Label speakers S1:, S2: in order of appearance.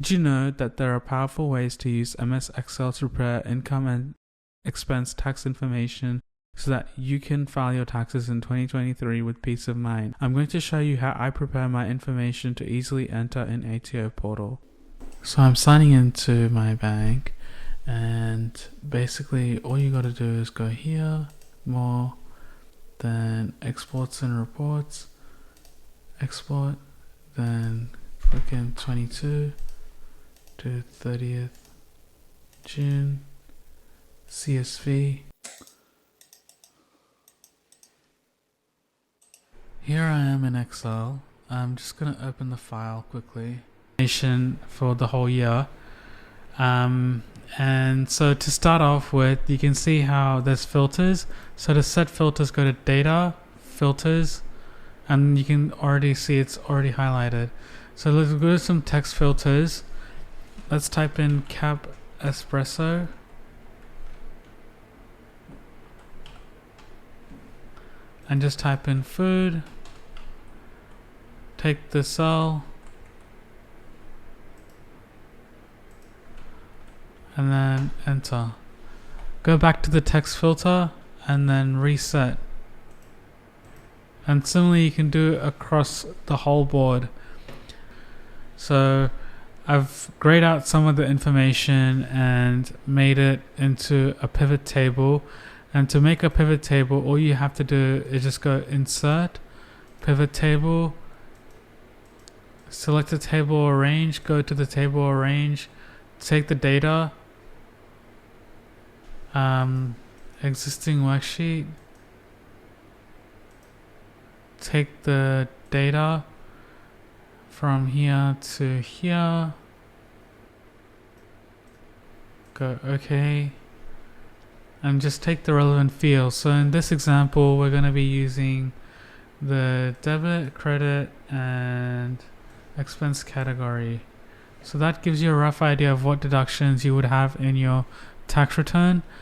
S1: Did you know that there are powerful ways to use MS Excel to prepare income and expense tax information so that you can file your taxes in 2023 with peace of mind? I'm going to show you how I prepare my information to easily enter in ATO portal. So I'm signing into my bank, and basically all you got to do is go here, more, then exports and reports, export, then click in 22 to 30th June, CSV. Here I am in Excel. I'm just going to open the file quickly. For the whole year. And so to start off with, you can see how there's filters. So to set filters, go to data, filters, and you can already see it's already highlighted. So let's go to some text filters. Let's type in cap espresso. And just type in food. Take the cell. And then enter. Go back to the text filter and then reset. And similarly you can do it across the whole board. So I've grayed out some of the information and made it into a pivot table. And to make a pivot table, all you have to do is just go insert, pivot table, select the table or range, go to the table or range, take the data, existing worksheet, take the data from here to here, go OK, and just take the relevant field. So in this example, we're going to be using the debit, credit, and expense category. So that gives you a rough idea of what deductions you would have in your tax return.